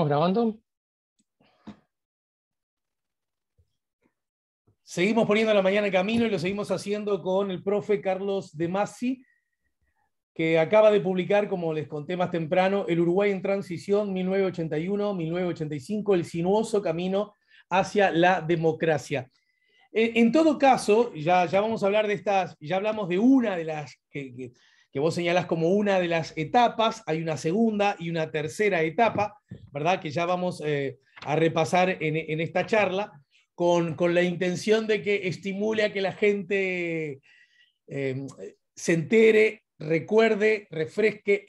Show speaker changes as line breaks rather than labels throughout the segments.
¿Grabando?
Seguimos poniendo la mañana en camino y lo seguimos haciendo con el profe Carlos De Masi, que acaba de publicar, como les conté más temprano, El Uruguay en Transición 1981-1985, el sinuoso camino hacia la democracia. En todo caso, ya vamos a hablar de estas, ya hablamos de una de las que vos señalás como una de las etapas, hay una segunda y una tercera etapa, ¿verdad? Que ya vamos a repasar en esta charla, con la intención de que estimule a que la gente se entere, recuerde, refresque,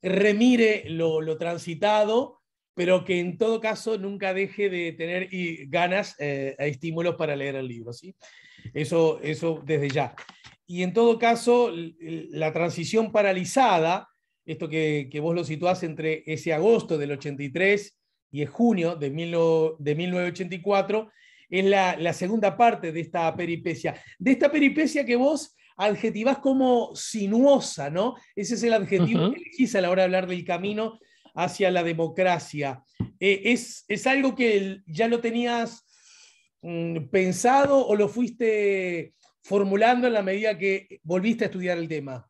remire lo transitado, pero que en todo caso nunca deje de tener ganas e estímulos para leer el libro, ¿sí? Eso desde ya. Y en todo caso, la transición paralizada, esto que vos lo situás entre ese agosto del 83 y el junio de 1984, es la segunda parte de esta peripecia. De esta peripecia que vos adjetivás como sinuosa, ¿no? Ese es el adjetivo que elegís a la hora de hablar del camino hacia la democracia. ¿Es algo que ya lo tenías pensado o lo fuiste formulando en la medida que volviste a estudiar el tema?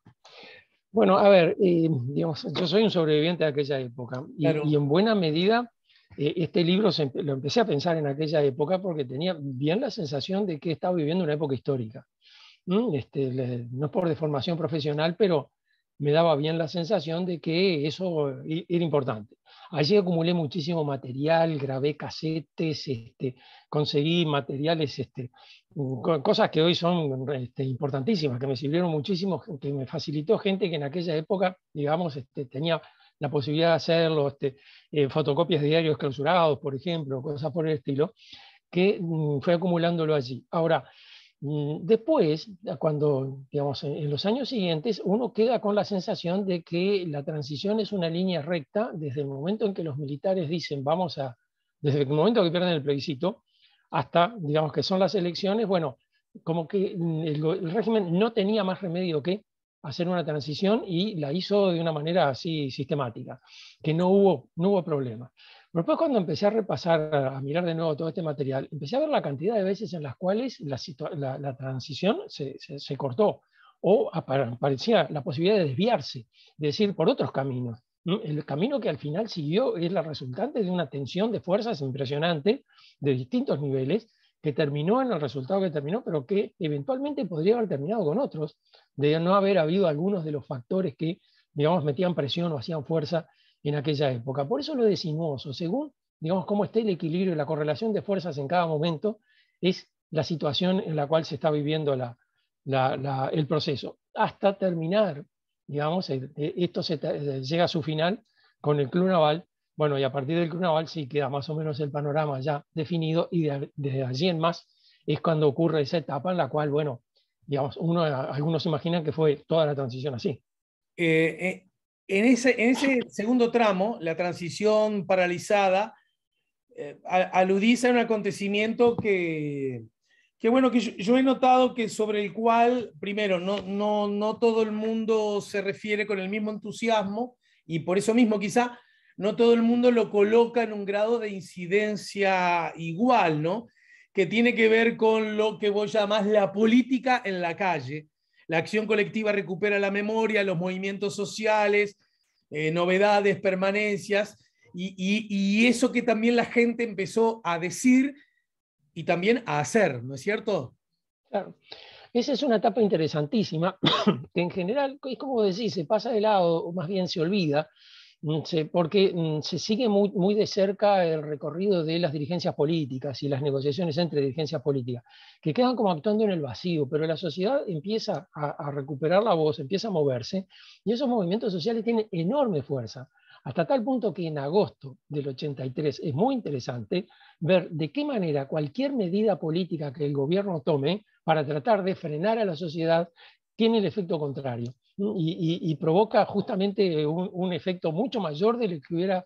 Bueno, a ver, digamos, yo soy un sobreviviente de aquella época
Claro.
y en buena medida este libro lo empecé a pensar en aquella época porque tenía bien la sensación de que estaba viviendo una época histórica. No es por deformación profesional, pero me daba bien la sensación de que eso era importante. Allí acumulé muchísimo material, grabé casetes, conseguí materiales, cosas que hoy son importantísimas, que me sirvieron muchísimo, que me facilitó gente que en aquella época, digamos, tenía la posibilidad de hacerlo, fotocopias de diarios clausurados, por ejemplo, cosas por el estilo, que fue acumulándolo allí. Ahora, después, cuando, digamos, en los años siguientes, uno queda con la sensación de que la transición es una línea recta desde el momento en que los militares dicen desde el momento que pierden el plebiscito hasta, digamos, que son las elecciones, bueno, como que el régimen no tenía más remedio que hacer una transición y la hizo de una manera así sistemática, que no hubo problema. Pero después cuando empecé a repasar, a mirar de nuevo todo este material, empecé a ver la cantidad de veces en las cuales la transición se cortó o aparecía la posibilidad de desviarse, de decir, por otros caminos. El camino que al final siguió es la resultante de una tensión de fuerzas impresionante de distintos niveles que terminó en el resultado que terminó, pero que eventualmente podría haber terminado con otros, de no haber habido algunos de los factores que, digamos, metían presión o hacían fuerza en aquella época. Por eso lo de sinuoso, según, digamos, cómo esté el equilibrio y la correlación de fuerzas en cada momento, es la situación en la cual se está viviendo el proceso. Hasta terminar, digamos, esto llega a su final con el Club Naval. Bueno, y a partir del Club Naval sí queda más o menos el panorama ya definido, y desde allí en más es cuando ocurre esa etapa en la cual, bueno, digamos, algunos imaginan que fue toda la transición así.
En ese segundo tramo, la transición paralizada, aludís a un acontecimiento bueno, que yo he notado que sobre el cual, primero, no todo el mundo se refiere con el mismo entusiasmo, y por eso mismo quizá no todo el mundo lo coloca en un grado de incidencia igual, ¿no? Que tiene que ver con lo que vos llamás la política en la calle. La acción colectiva recupera la memoria, los movimientos sociales, novedades, permanencias, y eso que también la gente empezó a decir y también a hacer, ¿no es cierto?
Claro. Esa es una etapa interesantísima, que en general, es como decís, se pasa de lado, o más bien se olvida, porque se sigue muy de cerca el recorrido de las dirigencias políticas y las negociaciones entre dirigencias políticas, que quedan como actuando en el vacío, pero la sociedad empieza a recuperar la voz, empieza a moverse, y esos movimientos sociales tienen enorme fuerza, hasta tal punto que en agosto del 83 es muy interesante ver de qué manera cualquier medida política que el gobierno tome para tratar de frenar a la sociedad tiene el efecto contrario y provoca justamente un efecto mucho mayor de lo que hubiera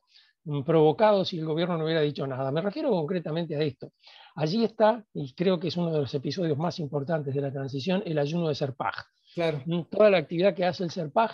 provocado si el gobierno no hubiera dicho nada. Me refiero concretamente a esto. Allí está, y creo que es uno de los episodios más importantes de la transición, el ayuno de Serpaj.
Claro.
Toda la actividad que hace el Serpaj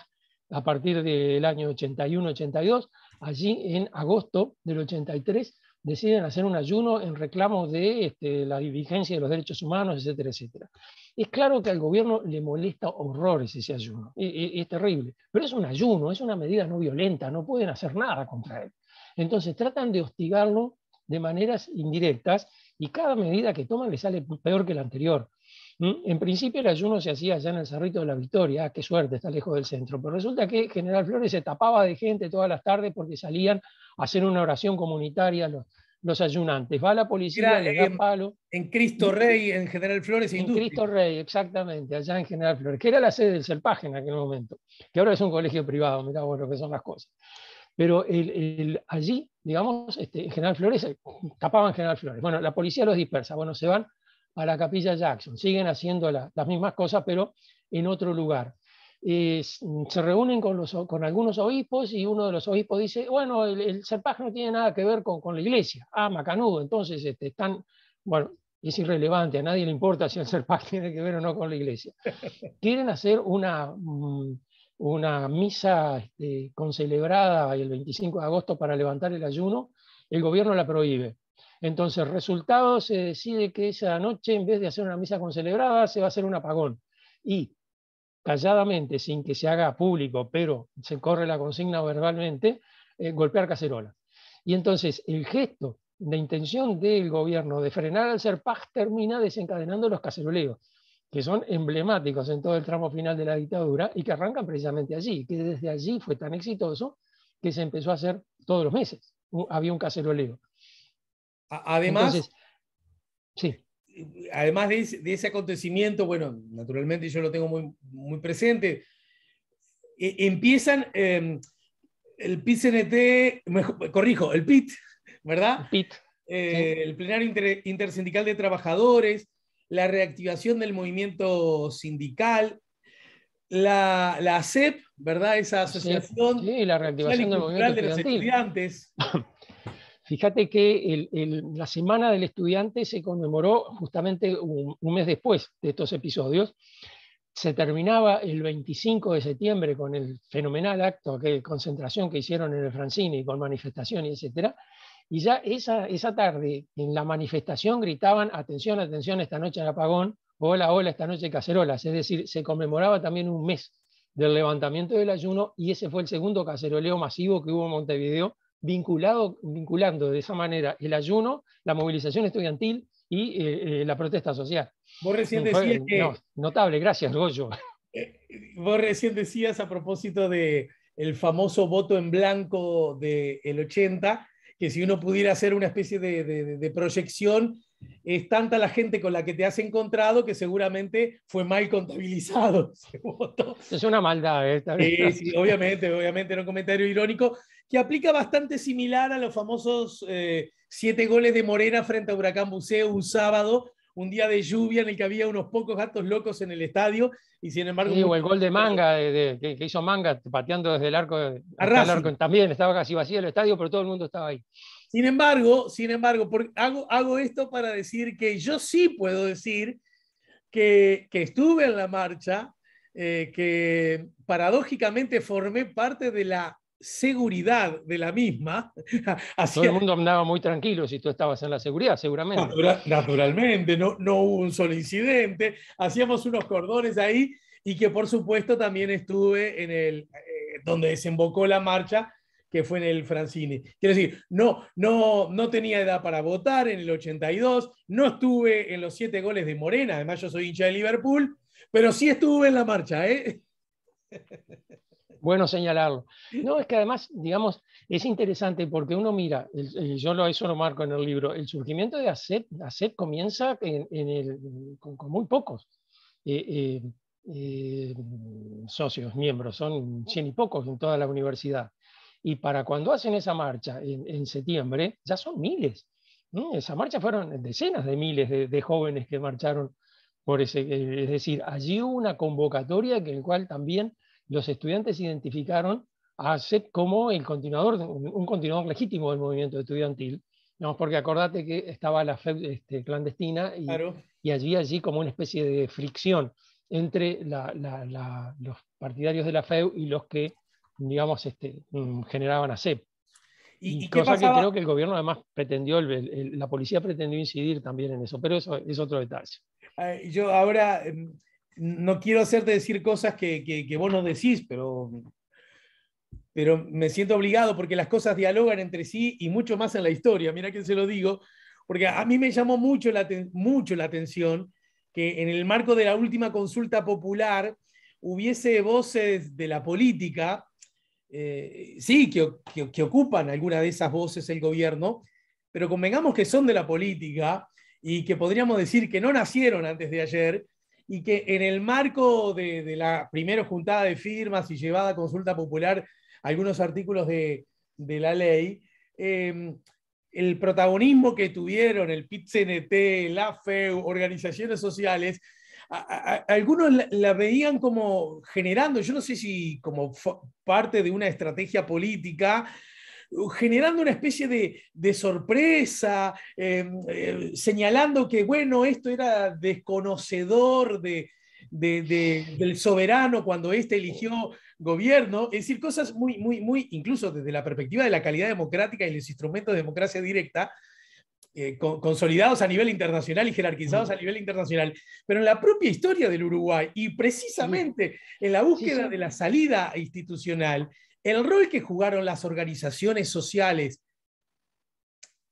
a partir del año 81-82, allí en agosto del 83 deciden hacer un ayuno en reclamo de la vigencia de los derechos humanos, etcétera, etcétera. Es claro que al gobierno le molesta horrores ese ayuno, es terrible, pero es un ayuno, es una medida no violenta, no pueden hacer nada contra él. Entonces tratan de hostigarlo de maneras indirectas y cada medida que toman le sale peor que la anterior. En principio el ayuno se hacía allá en el Cerrito de la Victoria, qué suerte, está lejos del centro, pero resulta que General Flores se tapaba de gente todas las tardes porque salían a hacer una oración comunitaria los ayunantes. Va la policía,
Era
les da palo.
en Cristo Rey, en General Flores e
En
Industria.
Cristo Rey, exactamente, allá en General Flores, que era la sede del CELPAJ en aquel momento, que ahora es un colegio privado, mirá vos lo que son las cosas. Pero allí, digamos, en General Flores, tapaban General Flores. Bueno, la policía los dispersa, bueno, se van a la Capilla Jackson, siguen haciendo las mismas cosas, pero en otro lugar. Se reúnen con algunos obispos y uno de los obispos dice, bueno, el CELPAJ no tiene nada que ver con la iglesia. Ah, macanudo, entonces están, bueno, es irrelevante, a nadie le importa si el CELPAJ tiene que ver o no con la iglesia. Quieren hacer una misa concelebrada el 25 de agosto para levantar el ayuno, el gobierno la prohíbe. Entonces, resultado, se decide que esa noche, en vez de hacer una misa concelebrada, se va a hacer un apagón. Y calladamente, sin que se haga público, pero se corre la consigna verbalmente, golpear cacerolas. Y entonces el gesto de intención del gobierno de frenar al CELPAJ termina desencadenando los caceroleos, que son emblemáticos en todo el tramo final de la dictadura y que arrancan precisamente allí, que desde allí fue tan exitoso que se empezó a hacer todos los meses. Había un caceroleo.
Además,
entonces, sí.
Además de ese acontecimiento, bueno, naturalmente yo lo tengo muy, muy presente, empiezan el PIT-CNT, corrijo, el PIT, ¿verdad?
El PIT.
El plenario intersindical de trabajadores, la reactivación del movimiento sindical, la ASEP, ¿verdad? Esa asociación
sí, la reactivación del movimiento
de los estudiantes.
Fíjate que la Semana del Estudiante se conmemoró justamente un mes después de estos episodios. Se terminaba el 25 de septiembre con el fenomenal acto, aquella concentración que hicieron en el Francini, con manifestaciones, etc. Y ya esa tarde, en la manifestación, gritaban: atención, atención, esta noche hay apagón, hola, hola, esta noche hay cacerolas. Es decir, se conmemoraba también un mes del levantamiento del ayuno, y ese fue el segundo caceroleo masivo que hubo en Montevideo, vinculando de esa manera el ayuno, la movilización estudiantil y la protesta social.
Vos recién decías que...
notable, gracias, Goyo.
Vos recién decías a propósito del famoso voto en blanco del 80, que si uno pudiera hacer una especie de proyección, es tanta la gente con la que te has encontrado que seguramente fue mal contabilizado ese voto.
Es una maldad.
Sí, obviamente, era un comentario irónico que aplica bastante similar a los famosos 7 goles de Morena frente a Huracán Buceo un sábado, un día de lluvia en el que había unos pocos gatos locos en el estadio, y sin embargo...
Sí, o el gol de Manga, que hizo Manga pateando desde el arco, también estaba casi vacío el estadio, pero todo el mundo estaba ahí.
Sin embargo, hago esto para decir que yo sí puedo decir que estuve en la marcha, que paradójicamente formé parte de la seguridad de la misma.
Todo el mundo andaba muy tranquilo si tú estabas en la seguridad, seguramente.
Naturalmente, no hubo un solo incidente, hacíamos unos cordones ahí, y que por supuesto también estuve en donde desembocó la marcha, que fue en el Francini. Quiero decir, no tenía edad para votar en el 82, no estuve en los 7 goles de Morena, además yo soy hincha de Liverpool, pero sí estuve en la marcha, ¿eh?
Bueno señalarlo. No, es que además, digamos, es interesante porque uno mira, eso lo marco en el libro, el surgimiento de ASEP comienza con muy pocos socios, miembros, son 100 y pocos en toda la universidad. Y para cuando hacen esa marcha en septiembre, ya son miles. Esa marcha fueron decenas de miles de jóvenes que marcharon por ese. Es decir, allí hubo una convocatoria en la cual también los estudiantes identificaron a ASEP como un continuador legítimo del movimiento estudiantil, ¿no? Porque acordate que estaba la FEU clandestina y,
Claro.
y allí como una especie de fricción entre los partidarios de la FEU y los que digamos, generaban ASEP.
¿Y qué
cosa
pasaba?
que creo que el gobierno además pretendió, la policía pretendió incidir también en eso, pero eso es otro detalle.
Yo ahora no quiero hacerte decir cosas que vos no decís, pero me siento obligado porque las cosas dialogan entre sí y mucho más en la historia. Mira que se lo digo, porque a mí me llamó mucho la atención que en el marco de la última consulta popular hubiese voces de la política, sí, que ocupan alguna de esas voces el gobierno, pero convengamos que son de la política y que podríamos decir que no nacieron antes de ayer y que en el marco de la primera juntada de firmas y llevada a consulta popular algunos artículos de la ley, el protagonismo que tuvieron el PIT-CNT, la FEU, organizaciones sociales, algunos la veían como generando, yo no sé si como parte de una estrategia política, generando una especie de sorpresa, señalando que, bueno, esto era desconocedor del soberano cuando éste eligió gobierno, es decir, cosas muy, incluso desde la perspectiva de la calidad democrática y los instrumentos de democracia directa, consolidados a nivel internacional y jerarquizados a nivel internacional, pero en la propia historia del Uruguay y precisamente en la búsqueda de la salida institucional, el rol que jugaron las organizaciones sociales,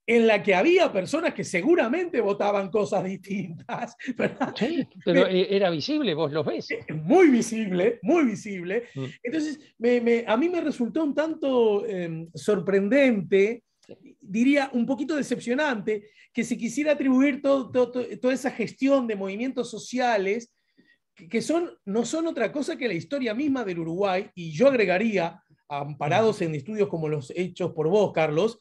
en la que había personas que seguramente votaban cosas distintas, ¿verdad?
Sí, pero era visible, vos los ves.
Muy visible, muy visible. Entonces, a mí me resultó un tanto sorprendente, diría un poquito decepcionante, que se quisiera atribuir toda esa gestión de movimientos sociales, que no son otra cosa que la historia misma del Uruguay, y yo agregaría, amparados en estudios como los hechos por vos, Carlos,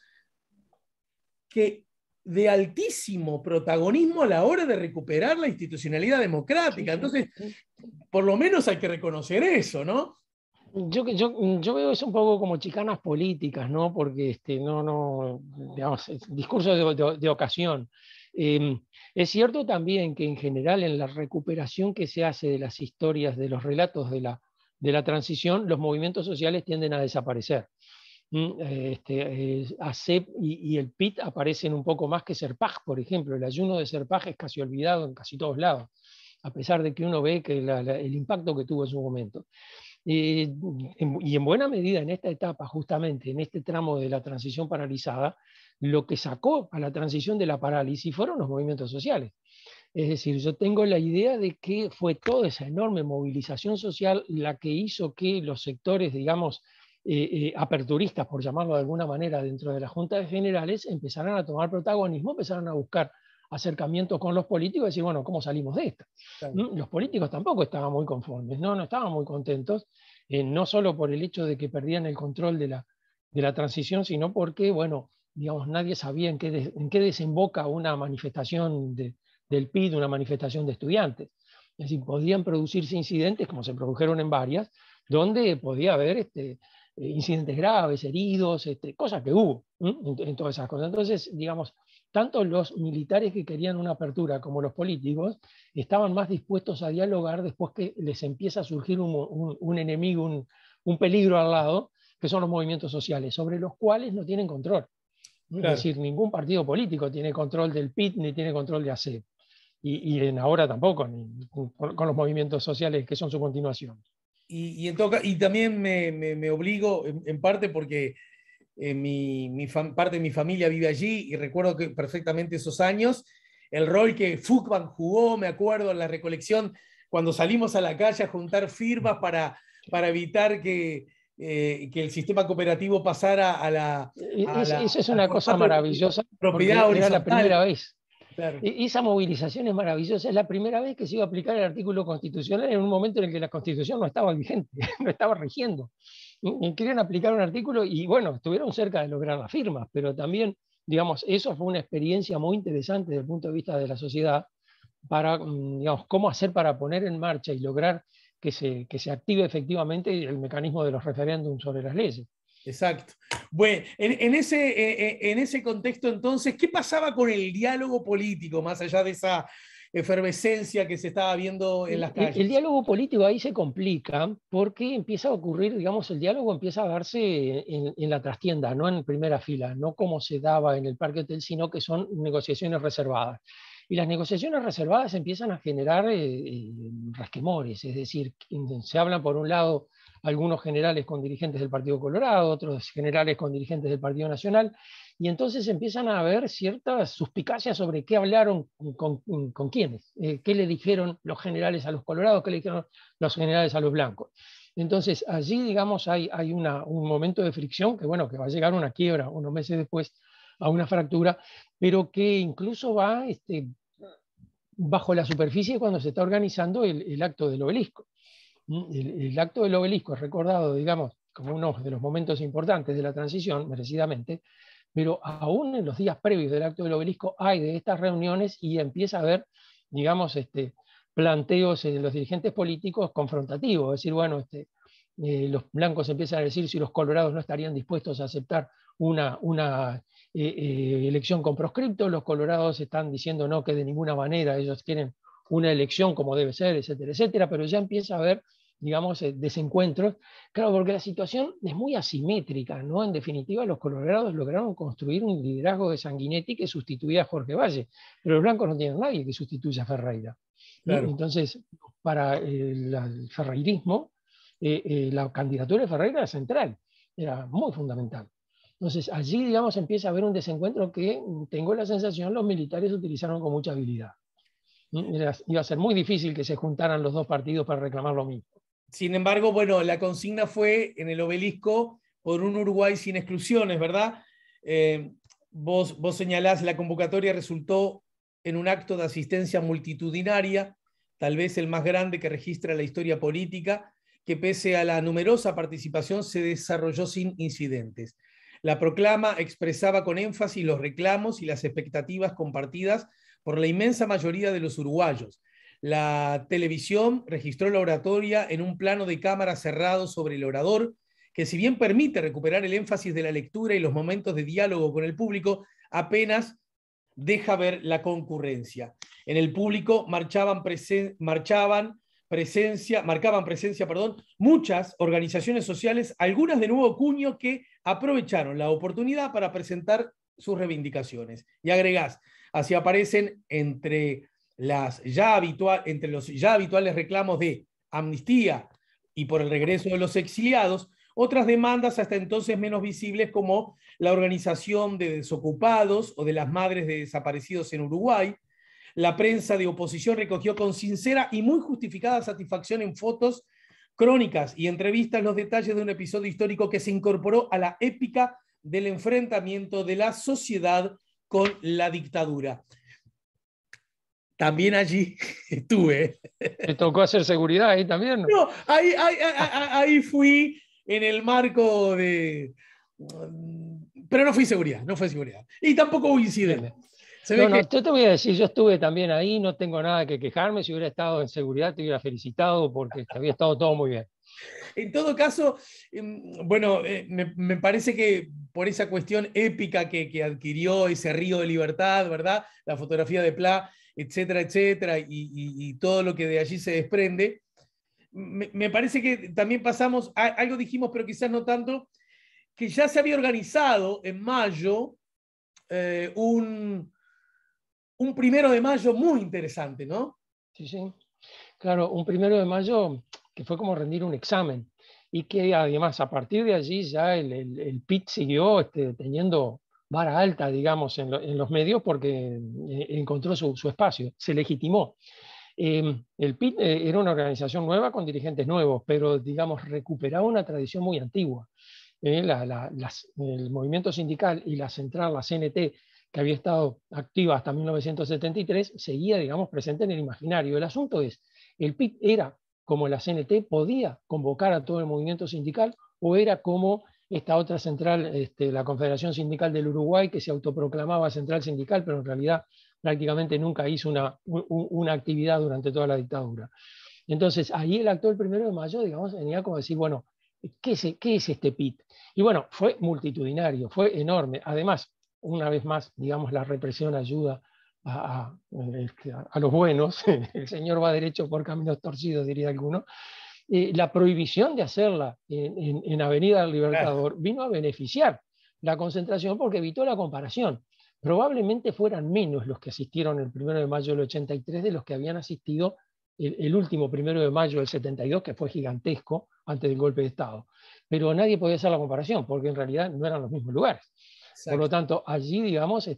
que de altísimo protagonismo a la hora de recuperar la institucionalidad democrática. Entonces, por lo menos hay que reconocer eso, ¿no?
Yo veo eso un poco como chicanas políticas, ¿no? Porque digamos, discurso de ocasión. Es cierto también que en general en la recuperación que se hace de las historias, de los relatos de la transición, los movimientos sociales tienden a desaparecer. ASEP y el PIT aparecen un poco más que Serpaj, por ejemplo. El ayuno de Serpaj es casi olvidado en casi todos lados, a pesar de que uno ve que el impacto que tuvo en su momento. Y en buena medida en esta etapa, justamente en este tramo de la transición paralizada, lo que sacó a la transición de la parálisis fueron los movimientos sociales. Es decir, yo tengo la idea de que fue toda esa enorme movilización social la que hizo que los sectores, digamos, aperturistas, por llamarlo de alguna manera, dentro de la Junta de Generales, empezaran a tomar protagonismo, empezaran a buscar acercamientos con los políticos y decir, bueno, ¿cómo salimos de esta? Claro. Los políticos tampoco estaban muy conformes, no estaban muy contentos, no solo por el hecho de que perdían el control de la transición, sino porque, bueno, digamos, nadie sabía en qué desemboca una manifestación del PID, una manifestación de estudiantes. Es decir, podían producirse incidentes, como se produjeron en varias, donde podía haber incidentes graves, heridos, cosas que hubo en todas esas cosas. Entonces, digamos, tanto los militares que querían una apertura como los políticos estaban más dispuestos a dialogar después que les empieza a surgir un enemigo, un peligro al lado, que son los movimientos sociales, sobre los cuales no tienen control. Claro. Es decir, ningún partido político tiene control del PIT ni tiene control de ASEP. Y ahora tampoco, con los movimientos sociales que son su continuación.
Y también me obligo, en parte porque parte de mi familia vive allí y recuerdo que perfectamente esos años, el rol que Fukban jugó, me acuerdo en la recolección, cuando salimos a la calle a juntar firmas para evitar que el sistema cooperativo pasara a la...
Eso es una cosa maravillosa,
propiedad
porque era la primera vez.
Claro.
Esa movilización es maravillosa, es la primera vez que se iba a aplicar el artículo constitucional en un momento en el que la Constitución no estaba vigente, no estaba rigiendo. Y querían aplicar un artículo y bueno, estuvieron cerca de lograr las firmas, pero también, digamos, eso fue una experiencia muy interesante desde el punto de vista de la sociedad para, digamos, cómo hacer para poner en marcha y lograr que se active efectivamente el mecanismo de los referéndums sobre las leyes.
Exacto. Bueno, en ese contexto entonces, ¿qué pasaba con el diálogo político, más allá de esa efervescencia que se estaba viendo en las calles.
El diálogo político ahí se complica porque empieza a ocurrir, digamos, el diálogo empieza a darse en la trastienda, no en primera fila, no como se daba en el Parque Hotel, sino que son negociaciones reservadas. Y las negociaciones reservadas empiezan a generar resquemores, es decir, se hablan por un lado algunos generales con dirigentes del Partido Colorado, otros generales con dirigentes del Partido Nacional, y entonces empiezan a haber ciertas suspicacias sobre qué hablaron con quiénes, qué le dijeron los generales a los colorados, qué le dijeron los generales a los blancos. Entonces allí, digamos, hay un momento de fricción que, bueno, que va a llegar a una quiebra unos meses después, a una fractura, pero que incluso va bajo la superficie cuando se está organizando el acto del obelisco. El acto del obelisco es recordado, digamos, como uno de los momentos importantes de la transición, merecidamente, pero aún en los días previos del acto del obelisco hay de estas reuniones y empieza a haber, digamos, planteos de los dirigentes políticos confrontativos, es decir, bueno, los blancos empiezan a decir si los colorados no estarían dispuestos a aceptar una elección con proscripto, los colorados están diciendo no, que de ninguna manera ellos quieren una elección como debe ser, etcétera, etcétera, pero ya empieza a haber, digamos, desencuentros. Claro, porque la situación es muy asimétrica, ¿no? En definitiva, los colorados lograron construir un liderazgo de Sanguinetti que sustituía a Jorge Valle, pero los blancos no tienen nadie que sustituya a Ferreira.
Claro.
Entonces, para el ferreirismo, la candidatura de Ferreira era central, era muy fundamental. Entonces, allí, digamos, empieza a haber un desencuentro que, tengo la sensación, los militares utilizaron con mucha habilidad. Iba a ser muy difícil que se juntaran los dos partidos para reclamar lo mismo.
Sin embargo, bueno, la consigna fue en el obelisco por un Uruguay sin exclusiones, ¿verdad? Vos señalás, la convocatoria resultó en un acto de asistencia multitudinaria, tal vez el más grande que registra la historia política, que pese a la numerosa participación se desarrolló sin incidentes. La proclama expresaba con énfasis los reclamos y las expectativas compartidas por la inmensa mayoría de los uruguayos. La televisión registró la oratoria en un plano de cámara cerrado sobre el orador, que si bien permite recuperar el énfasis de la lectura y los momentos de diálogo con el público, apenas deja ver la concurrencia. En el público marcaban presencia, muchas organizaciones sociales, algunas de nuevo cuño, que aprovecharon la oportunidad para presentar sus reivindicaciones. Y agregás, así aparecen entre los ya habituales reclamos de amnistía y por el regreso de los exiliados, otras demandas hasta entonces menos visibles, como la organización de desocupados o de las madres de desaparecidos en Uruguay. La prensa de oposición recogió con sincera y muy justificada satisfacción en fotos, crónicas y entrevistas los detalles de un episodio histórico que se incorporó a la épica del enfrentamiento de la sociedad con la dictadura. También allí estuve.
¿Te tocó hacer seguridad ahí también?
No, ahí fui en el marco de... Pero no fue seguridad. Y tampoco hubo incidente.
No, yo te voy a decir, yo estuve también ahí, no tengo nada que quejarme. Si hubiera estado en seguridad te hubiera felicitado porque había estado todo muy bien.
En todo caso, bueno, me parece que por esa cuestión épica que adquirió ese río de libertad, ¿verdad? La fotografía de Pla, etcétera, etcétera, y todo lo que de allí se desprende, me parece que también pasamos, algo dijimos, pero quizás no tanto, que ya se había organizado en mayo un 1 de mayo muy interesante, ¿no?
Sí, sí. Claro, un 1 de mayo que fue como rendir un examen y que además a partir de allí ya el PIT siguió teniendo vara alta, digamos, en los medios porque encontró su espacio, se legitimó. El PIT era una organización nueva con dirigentes nuevos, pero digamos recuperaba una tradición muy antigua. El movimiento sindical y la central, la CNT, que había estado activa hasta 1973, seguía, digamos, presente en el imaginario. El asunto es, ¿el PIT era como la CNT, podía convocar a todo el movimiento sindical, o era como esta otra central, la Confederación Sindical del Uruguay, que se autoproclamaba central sindical, pero en realidad prácticamente nunca hizo una actividad durante toda la dictadura? Entonces, ahí el acto del 1 de mayo, digamos, venía como decir, bueno, ¿qué es este PIT? Y bueno, fue multitudinario, fue enorme. Además, una vez más, digamos, la represión ayuda a los buenos, el señor va derecho por caminos torcidos, diría alguno. La prohibición de hacerla en Avenida del Libertador vino a beneficiar la concentración porque evitó la comparación. Probablemente fueran menos los que asistieron el 1 de mayo del 83 de los que habían asistido el último 1 de mayo del 72, que fue gigantesco antes del golpe de Estado. Pero nadie podía hacer la comparación porque en realidad no eran los mismos lugares.
Exacto.
Por lo tanto, allí, digamos,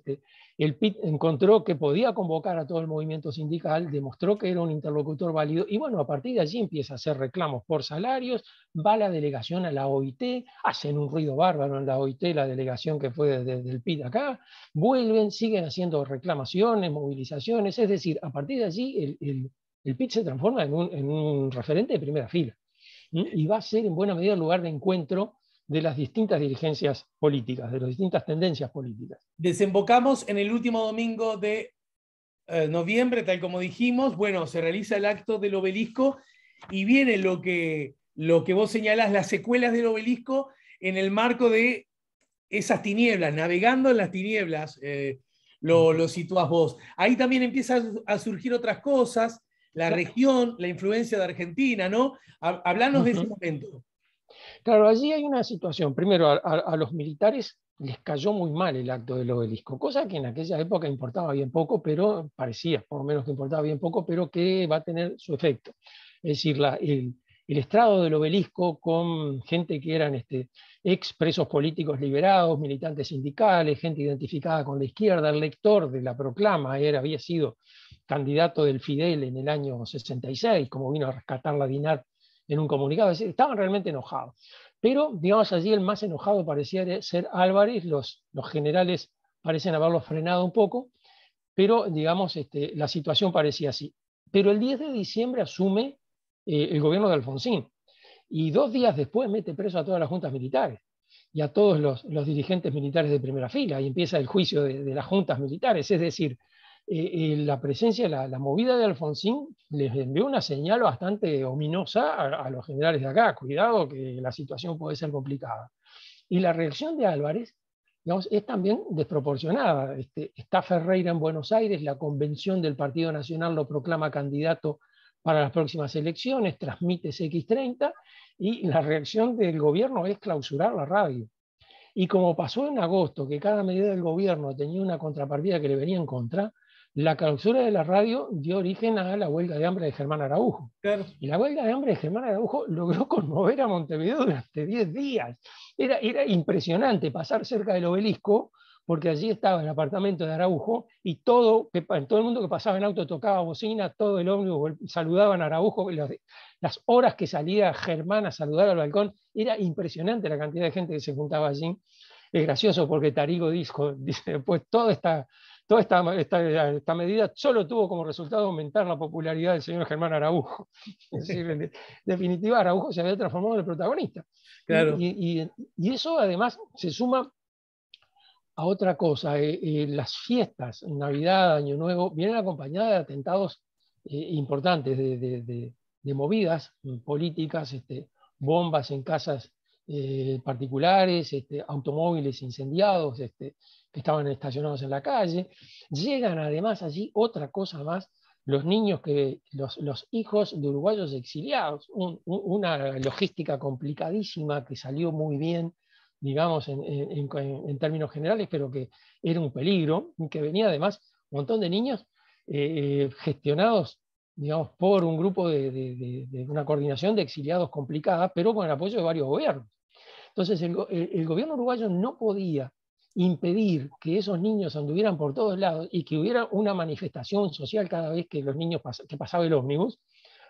el PIT encontró que podía convocar a todo el movimiento sindical, demostró que era un interlocutor válido y bueno, a partir de allí empieza a hacer reclamos por salarios, va la delegación a la OIT, hacen un ruido bárbaro en la OIT, la delegación que fue desde el PIT acá, vuelven, siguen haciendo reclamaciones, movilizaciones, es decir, a partir de allí el PIT se transforma en un referente de primera fila y va a ser en buena medida el lugar de encuentro de las distintas dirigencias políticas, de las distintas tendencias políticas.
Desembocamos en el último domingo de noviembre, tal como dijimos. Bueno, se realiza el acto del obelisco y viene lo que vos señalás, las secuelas del obelisco en el marco de esas tinieblas, navegando en las tinieblas, lo situás vos. Ahí también empiezan a surgir otras cosas, la región, la influencia de Argentina, ¿no? Hablanos de ese momento.
Claro, allí hay una situación. Primero, a los militares les cayó muy mal el acto del obelisco, cosa que en aquella época importaba bien poco, pero parecía, por lo menos que importaba bien poco, pero que va a tener su efecto. Es decir, el estrado del obelisco con gente que eran ex presos políticos liberados, militantes sindicales, gente identificada con la izquierda, el lector de la proclama había sido candidato del Fidel en el año 66, como vino a rescatar la DINAR en un comunicado, es decir, estaban realmente enojados. Pero, digamos, allí el más enojado parecía ser Álvarez, los generales parecen haberlo frenado un poco, pero, digamos, la situación parecía así. Pero el 10 de diciembre asume el gobierno de Alfonsín, y 2 días después mete preso a todas las juntas militares y a todos los dirigentes militares de primera fila, y empieza el juicio de las juntas militares, es decir, la presencia, la movida de Alfonsín les envió una señal bastante ominosa a los generales de acá, cuidado que la situación puede ser complicada. Y la reacción de Álvarez, digamos, es también desproporcionada. Está Ferreira en Buenos Aires, la convención del Partido Nacional lo proclama candidato para las próximas elecciones, transmite X30 y la reacción del gobierno es clausurar la radio. Y como pasó en agosto, que cada medida del gobierno tenía una contrapartida que le venía en contra, la clausura de la radio dio origen a la huelga de hambre de Germán Araujo.
Claro.
Y la huelga de hambre de Germán Araujo logró conmover a Montevideo durante 10 días. Era impresionante pasar cerca del obelisco, porque allí estaba el apartamento de Araujo y todo el mundo que pasaba en auto tocaba bocina, todo el ómnibus saludaban a Araujo, las horas que salía Germán a saludar al balcón, era impresionante la cantidad de gente que se juntaba allí. Es gracioso porque Tarigo dice, pues toda esta medida solo tuvo como resultado aumentar la popularidad del señor Germán Araujo. Es decir, en definitiva, Araujo se había transformado en el protagonista.
Claro.
Y eso además se suma a otra cosa. Las fiestas, Navidad, Año Nuevo, vienen acompañadas de atentados importantes, de movidas políticas, bombas en casas particulares, automóviles incendiados que estaban estacionados en la calle. Llegan además allí otra cosa más, los niños, los hijos de uruguayos exiliados, una logística complicadísima que salió muy bien, digamos, en términos generales, pero que era un peligro, y que venía además un montón de niños gestionados, digamos, por un grupo de una coordinación de exiliados complicada, pero con el apoyo de varios gobiernos. Entonces, el gobierno uruguayo no podía impedir que esos niños anduvieran por todos lados y que hubiera una manifestación social cada vez que los niños que pasaba el ómnibus,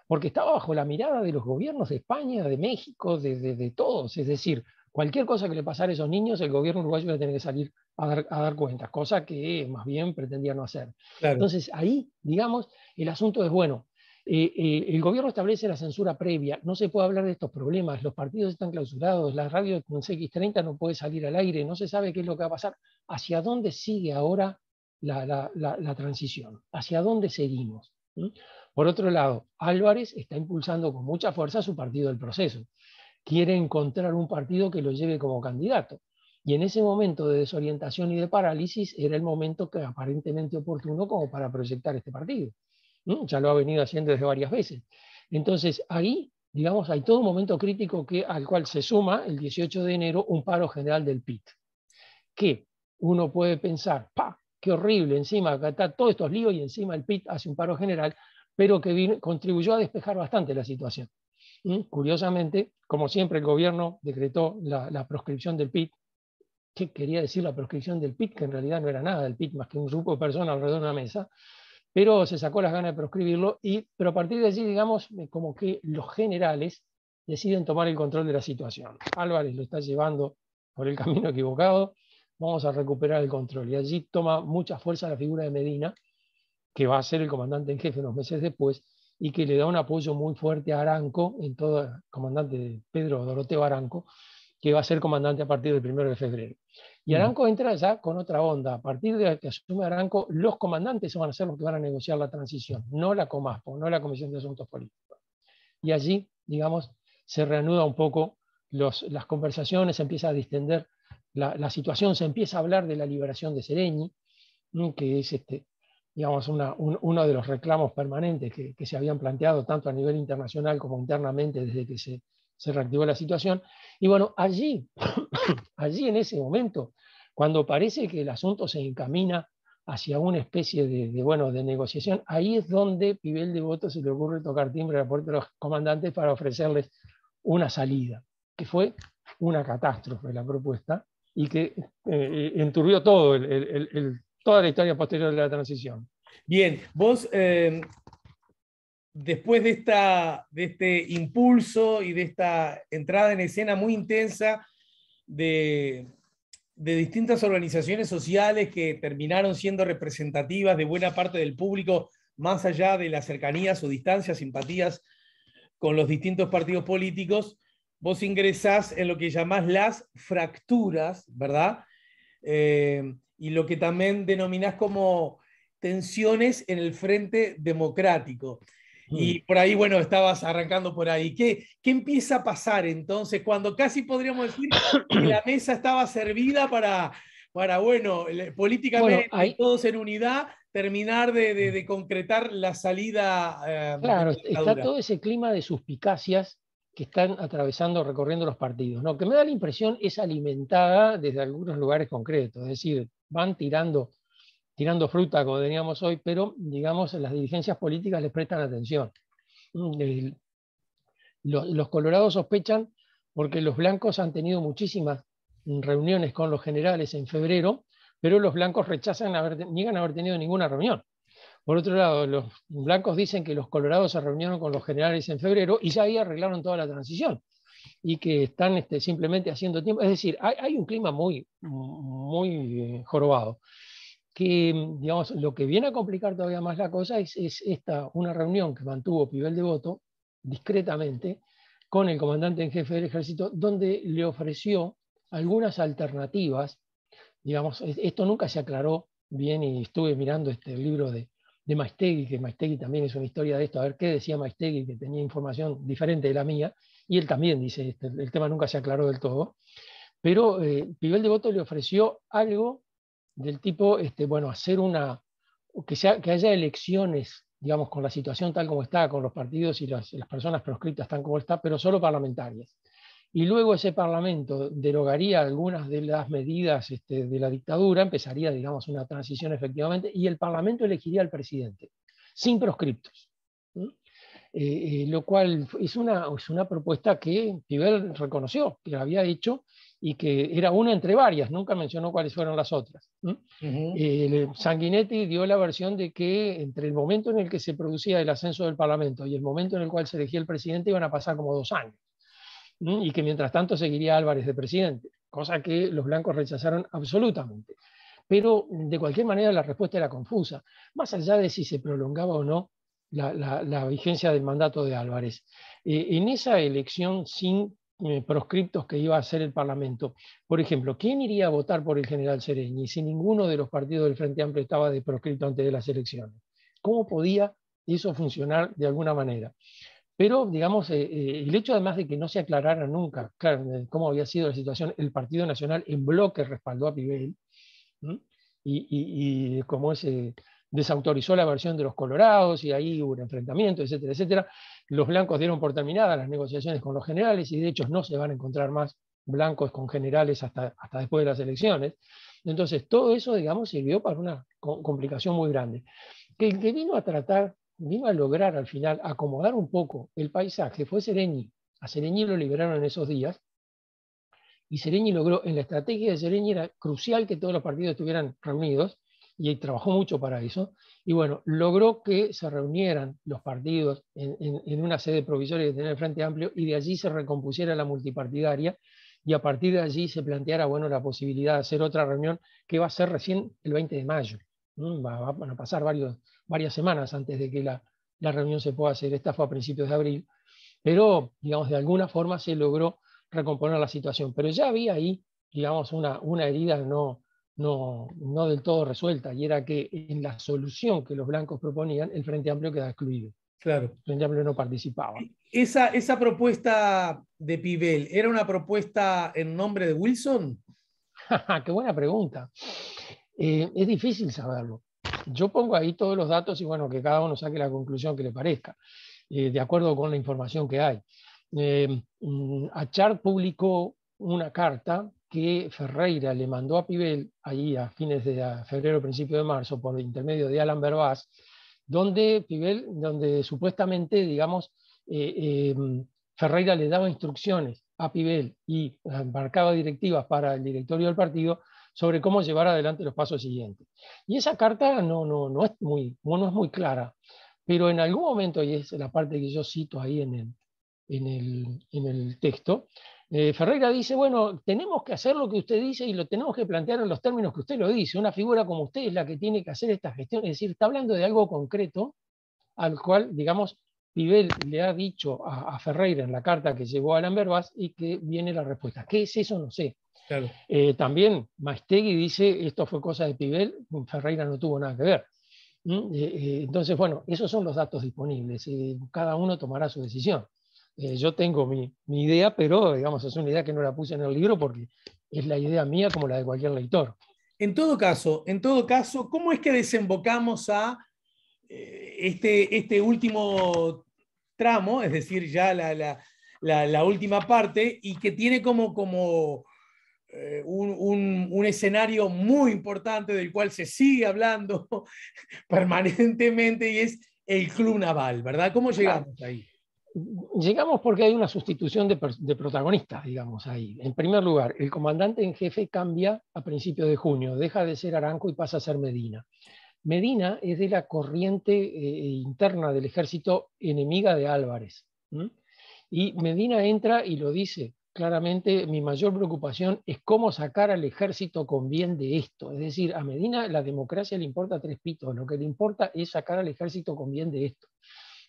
porque estaba bajo la mirada de los gobiernos de España, de México, de todos. Es decir, cualquier cosa que le pasara a esos niños, el gobierno uruguayo iba a tener que salir a dar cuentas, cosa que más bien pretendía no hacer.
Claro.
Entonces, ahí, digamos, el asunto es, bueno, el gobierno establece la censura previa, no se puede hablar de estos problemas, los partidos están clausurados, la radio con X30 no puede salir al aire, no se sabe qué es lo que va a pasar. ¿Hacia dónde sigue ahora la transición? ¿Hacia dónde seguimos? Por otro lado, Álvarez está impulsando con mucha fuerza su partido del proceso. Quiere encontrar un partido que lo lleve como candidato. Y en ese momento de desorientación y de parálisis era el momento que aparentemente oportuno como para proyectar este partido. Ya lo ha venido haciendo desde varias veces. Entonces ahí, digamos, hay todo un momento crítico al cual se suma el 18 de enero un paro general del PIT, que uno puede pensar, ¡pa! ¡Qué horrible! Encima acá está todos estos líos y encima el PIT hace un paro general, pero que contribuyó a despejar bastante la situación. Curiosamente, como siempre, el gobierno decretó la proscripción del PIT. ¿Qué quería decir la proscripción del PIT? Que en realidad no era nada del PIT más que un grupo de personas alrededor de una mesa, pero se sacó las ganas de proscribirlo, pero a partir de allí, digamos, como que los generales deciden tomar el control de la situación. Álvarez lo está llevando por el camino equivocado, vamos a recuperar el control. Y allí toma mucha fuerza la figura de Medina, que va a ser el comandante en jefe unos meses después, y que le da un apoyo muy fuerte a Aranco, comandante Pedro Doroteo Aranco, que va a ser comandante a partir del 1 de febrero. Y Aranco entra ya con otra onda. A partir de que asume Aranco, los comandantes van a ser los que van a negociar la transición, no la Comaspo, no la Comisión de Asuntos Políticos. Y allí, digamos, se reanuda un poco las conversaciones, se empieza a distender la situación, se empieza a hablar de la liberación de Sereñi, que es digamos, uno de los reclamos permanentes que se habían planteado tanto a nivel internacional como internamente desde que se reactivó la situación. Y bueno, allí en ese momento, cuando parece que el asunto se encamina hacia una especie de negociación, ahí es donde Pibel Devoto se le ocurre tocar timbre a la puerta de los comandantes para ofrecerles una salida, que fue una catástrofe la propuesta y que enturbió todo toda la historia posterior de la transición.
Bien, vos después de este impulso y de esta entrada en escena muy intensa de distintas organizaciones sociales que terminaron siendo representativas de buena parte del público, más allá de las cercanías o distancias, simpatías con los distintos partidos políticos, vos ingresás en lo que llamás las fracturas, ¿verdad? Y lo que también denominás como tensiones en el frente democrático. Y por ahí, bueno, estabas arrancando por ahí. ¿Qué empieza a pasar entonces cuando casi podríamos decir que la mesa estaba servida para bueno, políticamente
bueno,
todos en unidad, terminar de concretar la salida de la
claro, está
dictadura?
todo ese clima de suspicacias que están atravesando, recorriendo los partidos, ¿no? Que me da la impresión es alimentada desde algunos lugares concretos, es decir, van tirando fruta, como teníamos hoy, pero, digamos, las dirigencias políticas les prestan atención. Los colorados sospechan porque los blancos han tenido muchísimas reuniones con los generales en febrero, pero los blancos niegan haber tenido ninguna reunión. Por otro lado, los blancos dicen que los colorados se reunieron con los generales en febrero y ya ahí arreglaron toda la transición y que están simplemente haciendo tiempo. Es decir, hay un clima muy, muy jorobado. Que, digamos, lo que viene a complicar todavía más la cosa es una reunión que mantuvo Pibel Devoto discretamente con el comandante en jefe del ejército, donde le ofreció algunas alternativas. Digamos, esto nunca se aclaró bien y estuve mirando el libro de Maistegui, que Maistegui también es una historia de esto, a ver qué decía Maistegui, que tenía información diferente de la mía, y él también dice, el tema nunca se aclaró del todo, pero Pibel Devoto le ofreció algo del tipo, bueno, hacer que haya elecciones, digamos, con la situación tal como está, con los partidos y las personas proscritas tal como está, pero solo parlamentarias. Y luego ese parlamento derogaría algunas de las medidas de la dictadura, empezaría, digamos, una transición efectivamente, y el parlamento elegiría al presidente, sin proscriptos. Lo cual es una propuesta que Pibel reconoció, que la había hecho y que era una entre varias, nunca mencionó cuáles fueron las otras. Sanguinetti dio la versión de que entre el momento en el que se producía el ascenso del Parlamento y el momento en el cual se elegía el presidente iban a pasar como 2 años, y que mientras tanto seguiría Álvarez de presidente, cosa que los blancos rechazaron absolutamente. Pero de cualquier manera la respuesta era confusa, más allá de si se prolongaba o no la vigencia del mandato de Álvarez. En esa elección sin proscriptos que iba a hacer el Parlamento, por ejemplo, ¿quién iría a votar por el general Sereñi si ninguno de los partidos del Frente Amplio estaba de proscripto antes de las elecciones? ¿Cómo podía eso funcionar de alguna manera? Pero, digamos, el hecho además de que no se aclarara nunca, claro, cómo había sido la situación, el Partido Nacional en bloque respaldó a Pibel, ¿no? Y como se desautorizó la versión de los colorados y ahí hubo un enfrentamiento, etcétera, etcétera. Los blancos dieron por terminadas las negociaciones con los generales y de hecho no se van a encontrar más blancos con generales hasta después de las elecciones. Entonces, todo eso, digamos, sirvió para una complicación muy grande. Que el que vino a lograr al final acomodar un poco el paisaje fue Seregni. A Seregni lo liberaron en esos días y Seregni logró, en la estrategia de Seregni era crucial que todos los partidos estuvieran reunidos y trabajó mucho para eso. Y bueno, logró que se reunieran los partidos en una sede provisoria que tenía el Frente Amplio y de allí se recompusiera la multipartidaria y a partir de allí se planteara, bueno, la posibilidad de hacer otra reunión que va a ser recién el 20 de mayo. Van a pasar varias semanas antes de que la reunión se pueda hacer. Esta fue a principios de abril, pero, digamos, de alguna forma se logró recomponer la situación. Pero ya había ahí, digamos, una herida no del todo resuelta, y era que en la solución que los blancos proponían, el Frente Amplio quedaba excluido.
Claro.
El Frente Amplio no participaba.
Esa propuesta de Pibel, ¿era una propuesta en nombre de Wilson?
Qué buena pregunta. Es difícil saberlo. Yo pongo ahí todos los datos y bueno, que cada uno saque la conclusión que le parezca, de acuerdo con la información que hay. Achard publicó una carta que Ferreira le mandó a Pibel ahí a fines de febrero, principio de marzo, por intermedio de Alan Berbás, donde supuestamente, digamos, Ferreira le daba instrucciones a Pibel y marcaba directivas para el directorio del partido sobre cómo llevar adelante los pasos siguientes. Y esa carta no es muy clara, pero en algún momento, y es la parte que yo cito ahí en el texto, Ferreira dice, bueno, tenemos que hacer lo que usted dice y lo tenemos que plantear en los términos que usted lo dice. Una figura como usted es la que tiene que hacer esta gestión. Es decir, está hablando de algo concreto al cual, digamos, Pibel le ha dicho a Ferreira en la carta que llevó a Alan Berbás y que viene la respuesta. ¿Qué es eso? No sé.
Claro.
También Maestegui dice, esto fue cosa de Pibel, Ferreira no tuvo nada que ver. Entonces, bueno, esos son los datos disponibles. Cada uno tomará su decisión. Yo tengo mi idea, pero digamos, es una idea que no la puse en el libro porque es la idea mía como la de cualquier lector.
En todo caso, ¿cómo es que desembocamos a este último tramo, es decir, ya la última parte, y que tiene como un escenario muy importante del cual se sigue hablando permanentemente y es el Club Naval, ¿verdad? ¿Cómo llegamos ahí?
Llegamos porque hay una sustitución de protagonistas, digamos, ahí. En primer lugar, el comandante en jefe cambia a principios de junio, deja de ser Aranco y pasa a ser Medina. Medina es de la corriente interna del ejército enemiga de Álvarez. Y Medina entra y lo dice claramente, mi mayor preocupación es cómo sacar al ejército con bien de esto. Es decir, a Medina la democracia le importa tres pitos, lo que le importa es sacar al ejército con bien de esto.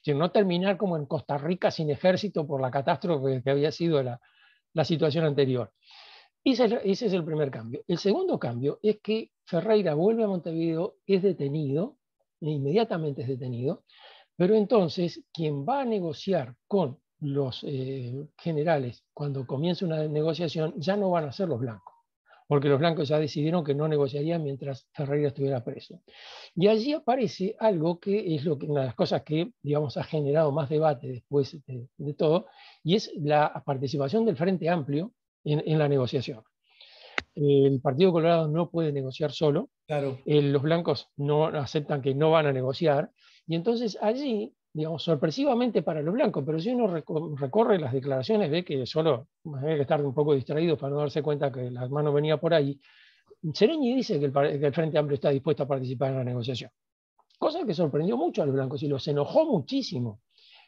No terminar como en Costa Rica sin ejército por la catástrofe que había sido la situación anterior. Ese es el primer cambio. El segundo cambio es que Ferreira vuelve a Montevideo, es detenido, inmediatamente es detenido, pero entonces quien va a negociar con los generales cuando comience una negociación ya no van a ser los blancos, porque los blancos ya decidieron que no negociarían mientras Ferreira estuviera preso. Y allí aparece algo que es una de las cosas que, digamos, ha generado más debate después de todo, y es la participación del Frente Amplio en la negociación. El Partido Colorado no puede negociar solo,
claro.
Los blancos no aceptan que no van a negociar, y entonces allí, digamos, sorpresivamente para los blancos, pero si uno recorre las declaraciones, ve que solo hay que estar un poco distraído para no darse cuenta que la mano venía por ahí. Seregni dice que el Frente Amplio está dispuesto a participar en la negociación, cosa que sorprendió mucho a los blancos y los enojó muchísimo.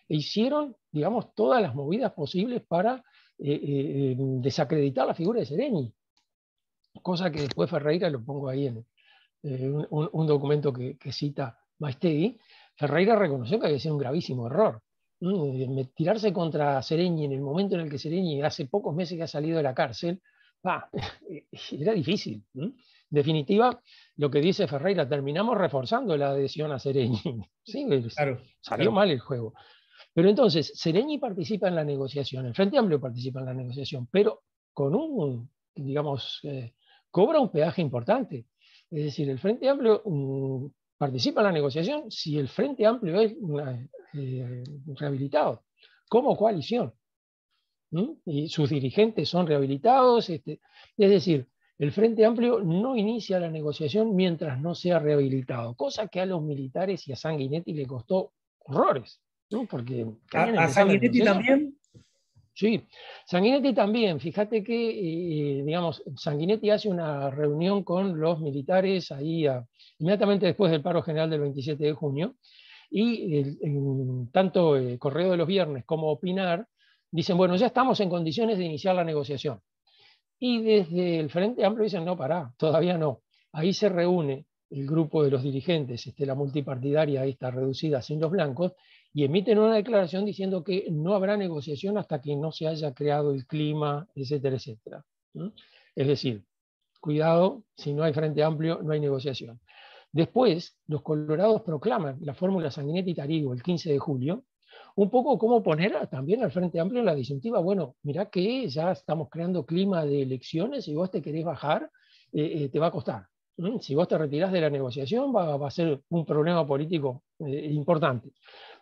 E hicieron, digamos, todas las movidas posibles para desacreditar la figura de Seregni, cosa que después Ferreira, lo pongo ahí en un documento que cita Maestegui, Ferreira reconoció que había sido un gravísimo error. Tirarse contra Seregni en el momento en el que Seregni hace pocos meses que ha salido de la cárcel, era difícil. En definitiva, lo que dice Ferreira, terminamos reforzando la adhesión a Seregni. Sí,
claro,
salió mal el juego. Pero entonces, Sereni participa en la negociación, el Frente Amplio participa en la negociación, pero con digamos, cobra un peaje importante. Es decir, el Frente Amplio participa en la negociación si el Frente Amplio es rehabilitado como coalición. Y sus dirigentes son rehabilitados. Es decir, el Frente Amplio no inicia la negociación mientras no sea rehabilitado, cosa que a los militares y a Sanguinetti le costó horrores, ¿no? Porque querían
¿A
empezar la
Sanguinetti
negociación.
también?
Sí, Sanguinetti también. Fíjate que, digamos, Sanguinetti hace una reunión con los militares ahí inmediatamente después del paro general del 27 de junio, y tanto Correo de los Viernes como Opinar dicen, bueno, ya estamos en condiciones de iniciar la negociación. Y desde el Frente Amplio dicen, no, pará, todavía no. Ahí se reúne el grupo de los dirigentes, la multipartidaria esta reducida sin los blancos, y emiten una declaración diciendo que no habrá negociación hasta que no se haya creado el clima, etcétera, etcétera. Es decir, cuidado, si no hay Frente Amplio, no hay negociación. Después, los colorados proclaman la fórmula Sanguinetti-Tarigo el 15 de julio, un poco cómo poner también al Frente Amplio en la disyuntiva. Bueno, mirá que ya estamos creando clima de elecciones y vos te querés bajar, te va a costar. Si vos te retirás de la negociación va a ser un problema político importante.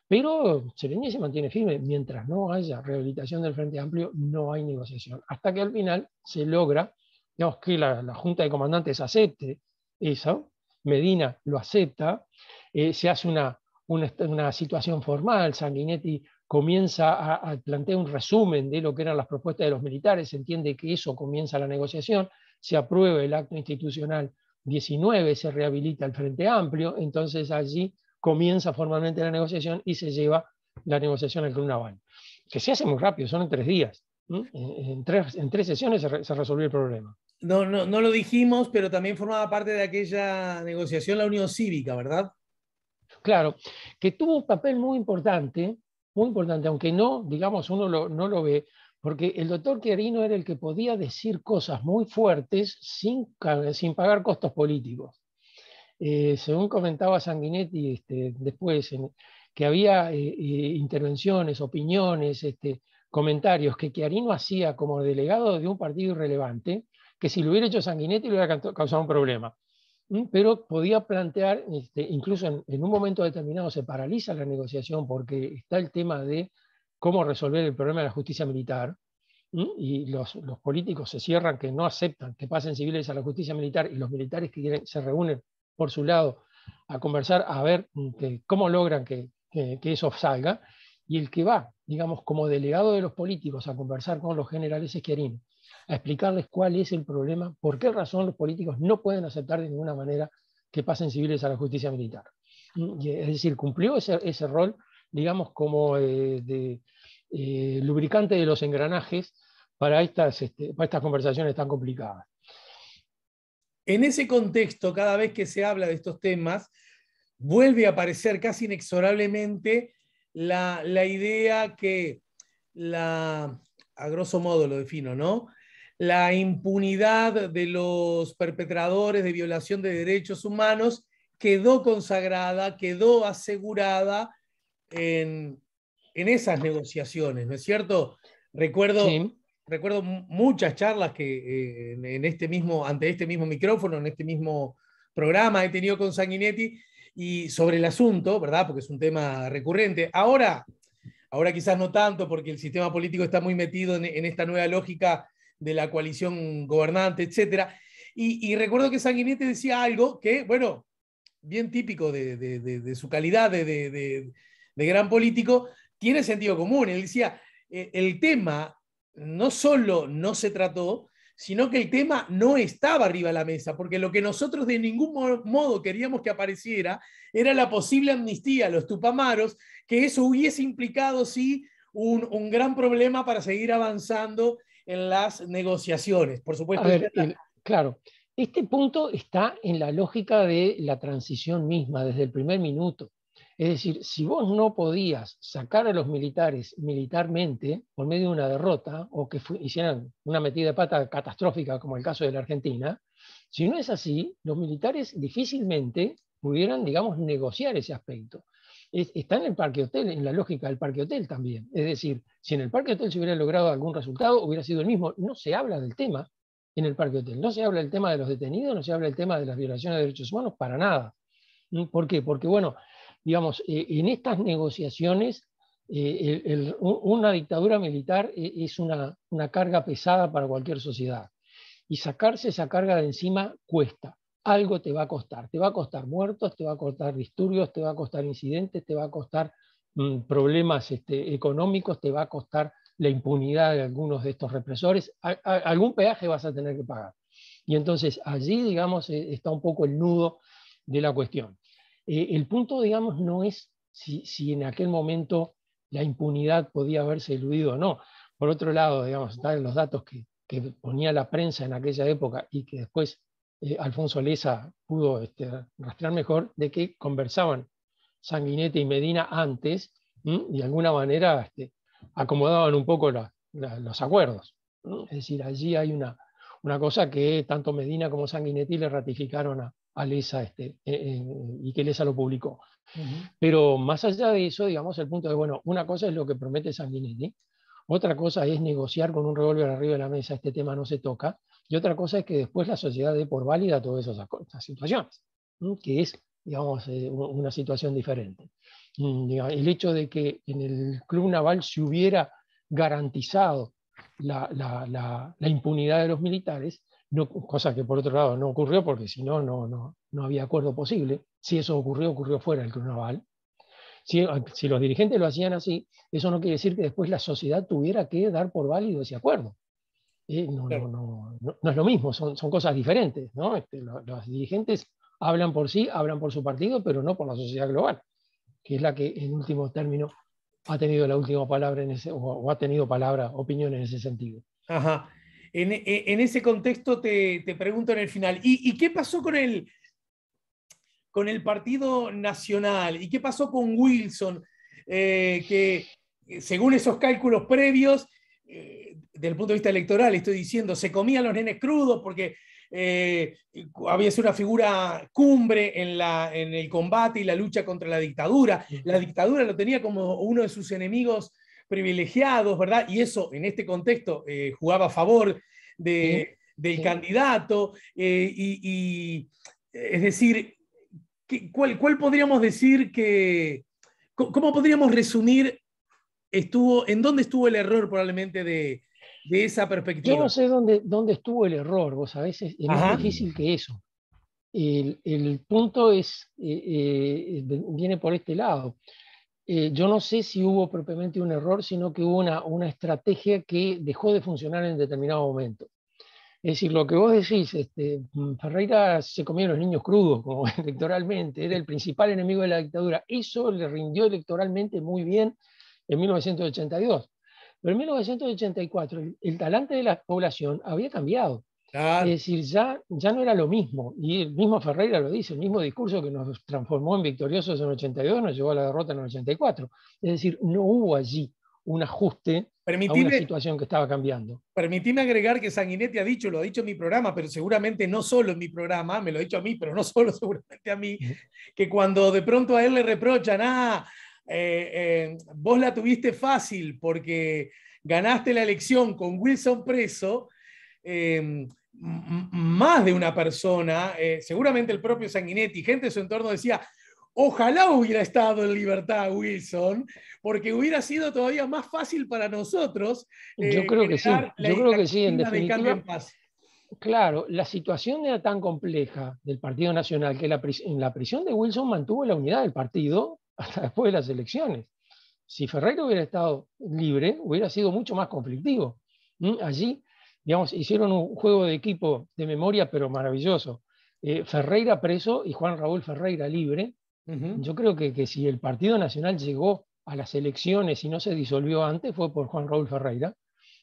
Pero Sereni se mantiene firme. Mientras no haya rehabilitación del Frente Amplio, no hay negociación. Hasta que al final se logra, digamos, que la Junta de Comandantes acepte eso, Medina lo acepta, se hace una situación formal, Sanguinetti comienza a plantear un resumen de lo que eran las propuestas de los militares, se entiende que eso comienza la negociación, se aprueba el acto institucional 19, se rehabilita el Frente Amplio, entonces allí comienza formalmente la negociación y se lleva la negociación al Clunaval, que se hace muy rápido, son en 3 días. En tres sesiones se resolvió el problema.
No, no, no lo dijimos, pero también formaba parte de aquella negociación la Unión Cívica, ¿verdad?
Claro, que tuvo un papel muy importante, aunque no, digamos, no lo ve, porque el doctor Chiarino era el que podía decir cosas muy fuertes sin pagar costos políticos. Según comentaba Sanguinetti después, que había intervenciones, opiniones, comentarios que Chiarino hacía como delegado de un partido irrelevante, que si lo hubiera hecho Sanguinetti le hubiera causado un problema. Pero podía plantear, incluso en un momento determinado se paraliza la negociación porque está el tema de cómo resolver el problema de la justicia militar, y los políticos se cierran, que no aceptan que pasen civiles a la justicia militar, y los militares que se reúnen por su lado a conversar, a ver cómo logran que eso salga, y el que va, digamos, como delegado de los políticos a conversar con los generales es Chiarino, a explicarles cuál es el problema, por qué razón los políticos no pueden aceptar de ninguna manera que pasen civiles a la justicia militar. Es decir, cumplió ese rol, digamos, como de lubricante de los engranajes para estas conversaciones tan complicadas.
En ese contexto, cada vez que se habla de estos temas, vuelve a aparecer casi inexorablemente la idea que, a grosso modo lo defino, ¿no? La impunidad de los perpetradores de violación de derechos humanos quedó consagrada, quedó asegurada en esas negociaciones, ¿no es cierto?
Sí.
Recuerdo muchas charlas que ante este mismo micrófono, en este mismo programa he tenido con Sanguinetti y sobre el asunto, ¿verdad? Porque es un tema recurrente. Ahora quizás no tanto, porque el sistema político está muy metido en esta nueva lógica de la coalición gobernante, etc. Y recuerdo que Sanguinetti decía algo que, bueno, bien típico de su calidad de gran político, tiene sentido común. Él decía, el tema no solo no se trató, sino que el tema no estaba arriba de la mesa, porque lo que nosotros de ningún modo queríamos que apareciera era la posible amnistía a los tupamaros, que eso hubiese implicado, sí, un gran problema para seguir avanzando en las negociaciones. Por supuesto,
A ver, claro, este punto está en la lógica de la transición misma, desde el primer minuto. Es decir, si vos no podías sacar a los militares militarmente por medio de una derrota, o que hicieran una metida de pata catastrófica, como el caso de la Argentina, si no es así, los militares difícilmente pudieran, digamos, negociar ese aspecto. está en el Parque Hotel, en la lógica del Parque Hotel también. Es decir, si en el Parque Hotel se hubiera logrado algún resultado, hubiera sido el mismo. No se habla del tema en el Parque Hotel, no se habla del tema de los detenidos, no se habla del tema de las violaciones de derechos humanos, para nada. ¿Por qué? Porque, bueno, digamos, en estas negociaciones, una dictadura militar es una carga pesada para cualquier sociedad. Y sacarse esa carga de encima cuesta. Algo te va a costar muertos, te va a costar disturbios, te va a costar incidentes, te va a costar problemas económicos, te va a costar la impunidad de algunos de estos represores, algún peaje vas a tener que pagar. Y entonces allí, digamos, está un poco el nudo de la cuestión. El punto, digamos, no es si en aquel momento la impunidad podía haberse eludido o no. Por otro lado, digamos, están los datos que ponía la prensa en aquella época y que después Alfonso Lessa pudo rastrear mejor, de que conversaban Sanguinetti y Medina antes y de alguna manera acomodaban un poco los acuerdos. Es decir, allí hay una cosa que tanto Medina como Sanguinetti le ratificaron a Lessa y que Lessa lo publicó. Pero más allá de eso, digamos, el punto de, bueno, una cosa es lo que promete Sanguinetti, otra cosa es negociar con un revólver arriba de la mesa, este tema no se toca, y otra cosa es que después la sociedad dé por válida todas esas situaciones, que es, digamos, una situación diferente. El hecho de que en el Club Naval se hubiera garantizado la impunidad de los militares, no, cosa que por otro lado no ocurrió porque si no, no había acuerdo posible. Si eso ocurrió fuera del Club Naval. Si los dirigentes lo hacían así, eso no quiere decir que después la sociedad tuviera que dar por válido ese acuerdo. No es lo mismo, son cosas diferentes, ¿no? Los dirigentes hablan por sí, hablan por su partido, pero no por la sociedad global, que es la que en último término ha tenido la última palabra o ha tenido opinión en ese sentido.
Ajá. En ese contexto te pregunto en el final, ¿y qué pasó con el Partido Nacional? ¿Y qué pasó con Wilson? Que según esos cálculos previos, desde el punto de vista electoral, estoy diciendo, se comían los nenes crudos porque había sido una figura cumbre en el combate y la lucha contra la dictadura. La dictadura lo tenía como uno de sus enemigos privilegiados, ¿verdad? Y eso, en este contexto, jugaba a favor del candidato. Es decir, ¿cuál podríamos decir que... ¿Cómo podríamos resumir en dónde estuvo el error probablemente de esa perspectiva?
Yo no sé dónde estuvo el error, vos sabés, es más difícil que eso. El punto viene por este lado. Yo no sé si hubo propiamente un error, sino que hubo una estrategia que dejó de funcionar en determinado momento. Es decir, lo que vos decís, Ferreira se comía los niños crudos, como electoralmente, era el principal enemigo de la dictadura. Eso le rindió electoralmente muy bien en 1982. Pero en 1984 el talante de la población había cambiado.
Claro.
Es decir, ya no era lo mismo. Y el mismo Ferreira lo dice, el mismo discurso que nos transformó en victoriosos en el 82 nos llevó a la derrota en el 84. Es decir, no hubo allí un ajuste a una situación que estaba cambiando.
Permitime agregar que Sanguinetti lo ha dicho en mi programa, pero seguramente no solo en mi programa, me lo ha dicho a mí, pero no solo seguramente a mí, que cuando de pronto a él le reprochan, vos la tuviste fácil porque ganaste la elección con Wilson preso, más de una persona, seguramente el propio Sanguinetti, gente de su entorno decía, ojalá hubiera estado en libertad Wilson, porque hubiera sido todavía más fácil para nosotros.
Yo creo que sí, en definitiva.
En paz.
Claro, la situación era tan compleja del Partido Nacional que en la prisión de Wilson mantuvo la unidad del partido hasta después de las elecciones. Si Ferreira hubiera estado libre, hubiera sido mucho más conflictivo. Allí, digamos, hicieron un juego de equipo de memoria, pero maravilloso. Ferreira preso y Juan Raúl Ferreira libre. Yo creo que si el Partido Nacional llegó a las elecciones y no se disolvió antes, fue por Juan Raúl Ferreira,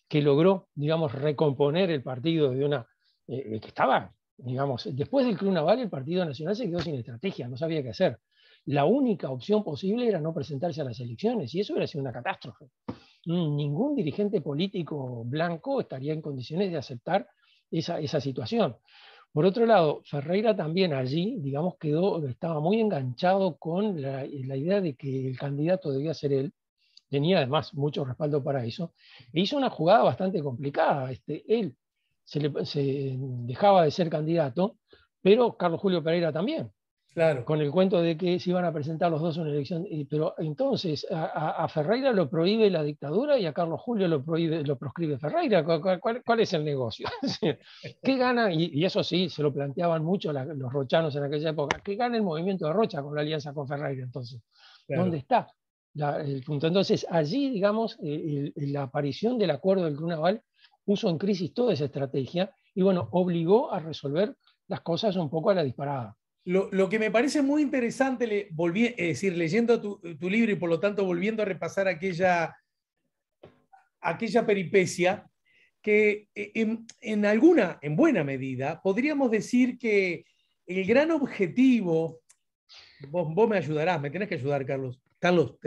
que logró, digamos, recomponer el partido de que estaba, digamos, después del Club Naval, el Partido Nacional se quedó sin estrategia, no sabía qué hacer. La única opción posible era no presentarse a las elecciones, y eso hubiera sido una catástrofe. Ningún dirigente político blanco estaría en condiciones de aceptar esa situación. Por otro lado, Ferreira también allí, digamos, estaba muy enganchado con la idea de que el candidato debía ser él, tenía además mucho respaldo para eso, e hizo una jugada bastante complicada. Él se dejaba de ser candidato, pero Carlos Julio Pereira también,
Claro.
con el cuento de que se iban a presentar los dos en una elección. Pero entonces a Ferreira lo prohíbe la dictadura y a Carlos Julio lo proscribe Ferreira. ¿Cuál es el negocio? ¿Qué gana? Y eso sí, se lo planteaban mucho los rochanos en aquella época. ¿Qué gana el movimiento de Rocha con la alianza con Ferreira entonces?
Claro.
¿Dónde está el punto? Entonces allí, digamos, la aparición del acuerdo del Club Naval puso en crisis toda esa estrategia y bueno, obligó a resolver las cosas un poco a la disparada.
Lo que me parece muy interesante, es decir, leyendo tu libro y por lo tanto volviendo a repasar aquella peripecia, que en buena medida, podríamos decir que el gran objetivo, vos me ayudarás, me tenés que ayudar, Carlos. Carlos,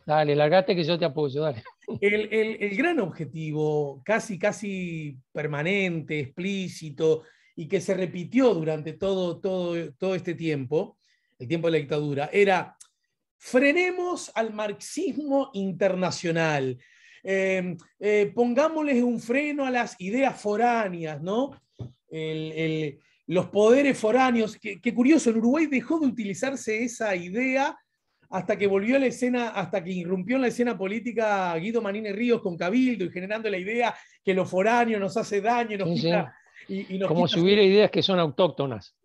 Dale, largate que yo te apoyo, dale.
el gran objetivo, casi permanente, explícito, y que se repitió durante todo este tiempo, el tiempo de la dictadura, era frenemos al marxismo internacional, pongámosle un freno a las ideas foráneas, ¿no? Los poderes foráneos, que curioso, en Uruguay dejó de utilizarse esa idea hasta que volvió a la escena, hasta que irrumpió en la escena política Guido Manini Ríos con Cabildo y generando la idea que lo foráneo nos hace daño, nos
Sí,
quita,
sí.
y nos
Como
quita.
si hubiera ideas que son autóctonas.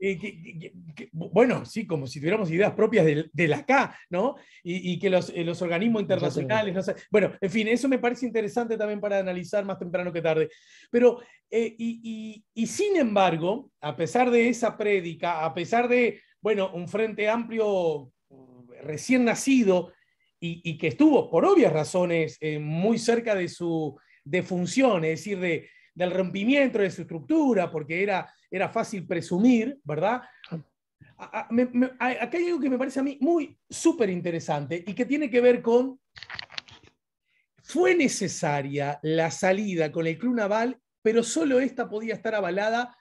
Bueno, sí, como si tuviéramos ideas propias del acá, ¿no? Y que los organismos internacionales, no sé. Bueno, en fin, eso me parece interesante también para analizar más temprano que tarde. Pero, y sin embargo, a pesar de esa prédica, a pesar de, bueno, un frente amplio recién nacido y que estuvo, por obvias razones, muy cerca de su defunción, es decir, del rompimiento de su estructura, porque era fácil presumir, ¿verdad? Acá hay algo que me parece a mí muy súper interesante y que tiene que ver con, fue necesaria la salida con el Club Naval, pero solo esta podía estar avalada